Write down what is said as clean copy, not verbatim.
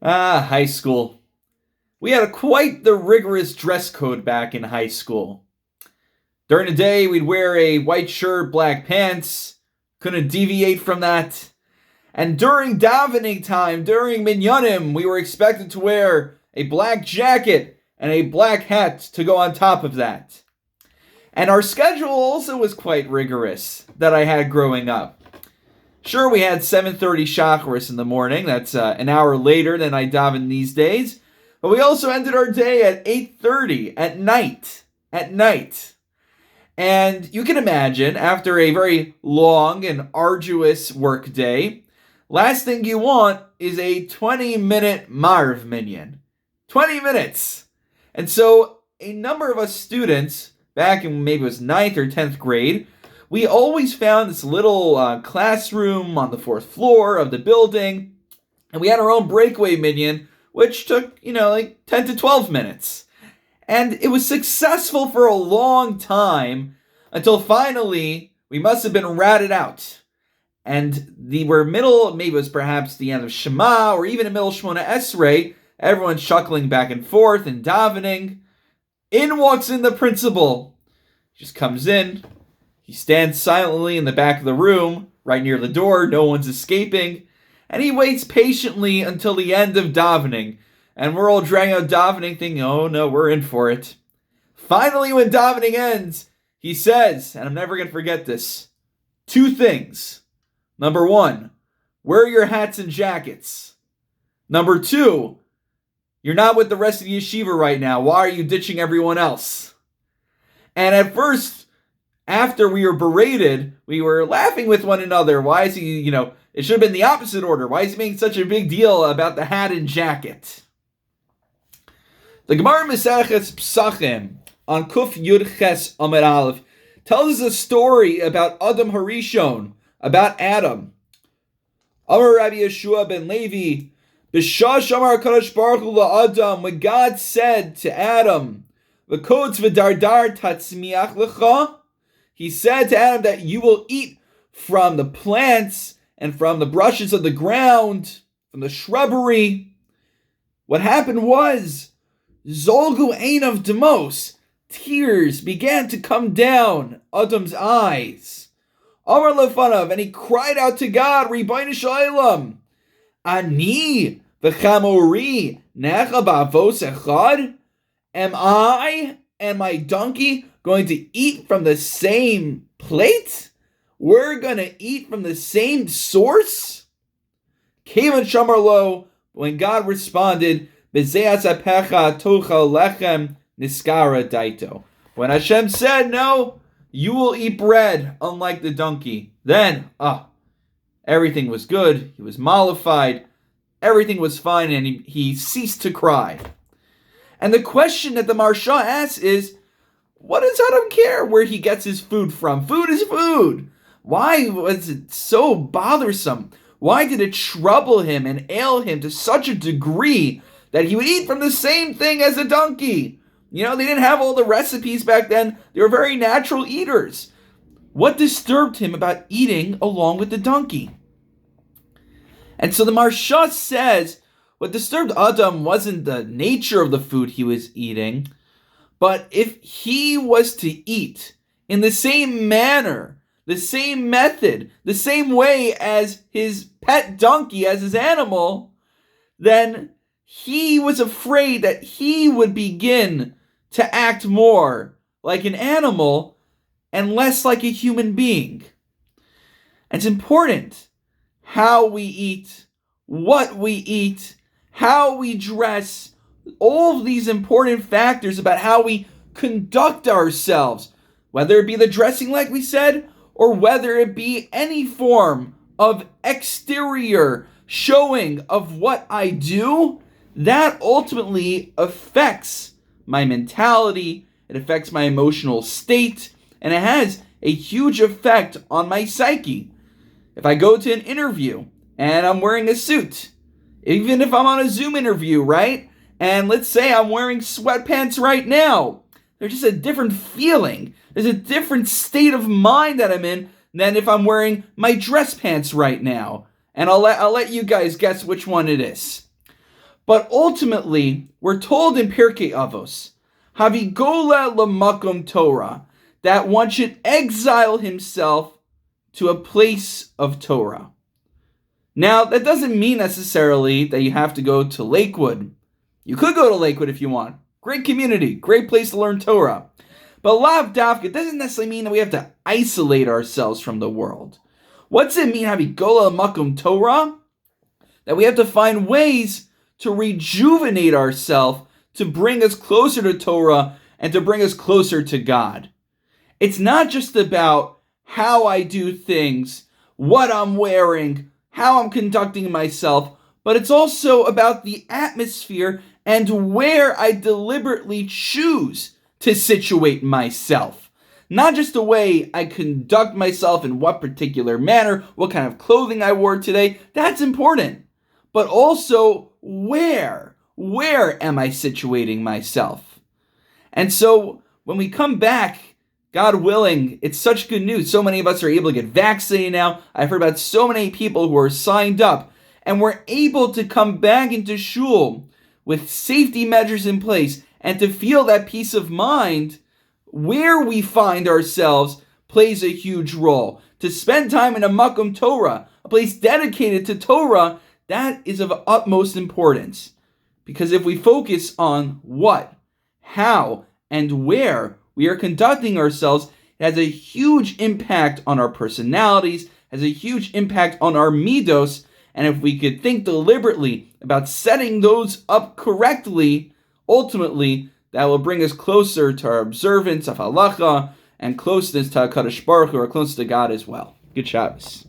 High school. We had quite the rigorous dress code back in high school. During the day, we'd wear a white shirt, black pants. Couldn't deviate from that. And during davening time, during minyanim, we were expected to wear a black jacket and a black hat to go on top of that. And our schedule also was quite rigorous that I had growing up. Sure, we had 7:30 shacharis in the morning. That's an hour later than I daven these days. But we also ended our day at 8:30 at night. And you can imagine, after a very long and arduous work day, last thing you want is a 20-minute Marv minyan. 20 minutes! And so a number of us students, back in maybe it was 9th or 10th grade, we always found this little classroom on the 4th floor of the building, and we had our own breakaway minyan, which took, like 10 to 12 minutes. And it was successful for a long time until finally we must have been ratted out. And maybe it was perhaps the end of Shema or even the middle of Shemona Esrei, everyone's chuckling back and forth and davening. In walks in the principal. He just comes in. He stands silently in the back of the room, right near the door. No one's escaping. And he waits patiently until the end of davening. And we're all dragging out davening thinking, oh no, we're in for it. Finally, when davening ends, he says, and I'm never going to forget this, 2 things. Number 1, wear your hats and jackets. Number 2, you're not with the rest of the yeshiva right now. Why are you ditching everyone else? And at first, after we were berated, we were laughing with one another. Why is he, it should have been the opposite order. Why is he making such a big deal about the hat and jacket? The Gemara Maseches Psachim on Kuf Yud Ches Amud Aleph tells us a story about Adam Harishon, about Adam. Amar Rabbi Yeshua ben Levi, B'shah Amar Kadosh Baruch Hu la'Adam, when God said to Adam, V'kotz v'dardar tatzmiach lecha, he said to Adam that you will eat from the plants and from the brushes of the ground, from the shrubbery. What happened was, Zolgu Einav Demos, tears began to come down Adam's eyes. Amar lefanav, and he cried out to God, Ribono shel olam, Ani v'chamori necha ba'avos echad? Am I and my donkey going to eat from the same plate? We're going to eat from the same source? Kevan shamar lo, when God responded, B'zeas apecha tochal lechem niskara daito. When Hashem said, no, you will eat bread, unlike the donkey. Then, everything was good. He was mollified. Everything was fine, and he ceased to cry. And the question that the Marsha asks is, what does Adam care where he gets his food from? Food is food. Why was it so bothersome? Why did it trouble him and ail him to such a degree that he would eat from the same thing as a donkey? They didn't have all the recipes back then. They were very natural eaters. What disturbed him about eating along with the donkey? And so the Marsha says, what disturbed Adam wasn't the nature of the food he was eating, but if he was to eat in the same manner, the same method, the same way as his pet donkey, as his animal, then he was afraid that he would begin to act more like an animal and less like a human being. And it's important how we eat, what we eat, how we dress, all of these important factors about how we conduct ourselves, whether it be the dressing like we said, or whether it be any form of exterior showing of what I do, that ultimately affects my mentality, it affects my emotional state, and it has a huge effect on my psyche. If I go to an interview and I'm wearing a suit, even if I'm on a Zoom interview, right? And let's say I'm wearing sweatpants right now. There's just a different feeling. There's a different state of mind that I'm in than if I'm wearing my dress pants right now. And I'll let you guys guess which one it is. But ultimately, we're told in Pirkei Avos, Havigola lamakom Torah, that one should exile himself to a place of Torah. Now, that doesn't mean necessarily that you have to go to Lakewood. You could go to Lakewood if you want. Great community, great place to learn Torah. But lav dafka doesn't necessarily mean that we have to isolate ourselves from the world. What's it mean, Havigola lamakom Torah? That we have to find ways to rejuvenate ourselves, to bring us closer to Torah and to bring us closer to God. It's not just about how I do things, what I'm wearing, how I'm conducting myself, but it's also about the atmosphere and where I deliberately choose to situate myself. Not just the way I conduct myself in what particular manner, what kind of clothing I wore today, that's important. But also, where am I situating myself? And so, when we come back, God willing, it's such good news. So many of us are able to get vaccinated now. I've heard about so many people who are signed up, and we're able to come back into shul with safety measures in place and to feel that peace of mind. Where we find ourselves plays a huge role. To spend time in a makom Torah, a place dedicated to Torah, that is of utmost importance. Because if we focus on what, how, and where we are conducting ourselves, it has a huge impact on our personalities, has a huge impact on our midos, and if we could think deliberately about setting those up correctly, ultimately, that will bring us closer to our observance of halacha and closeness to HaKadosh Baruch Hu, or close to God as well. Good Shabbos.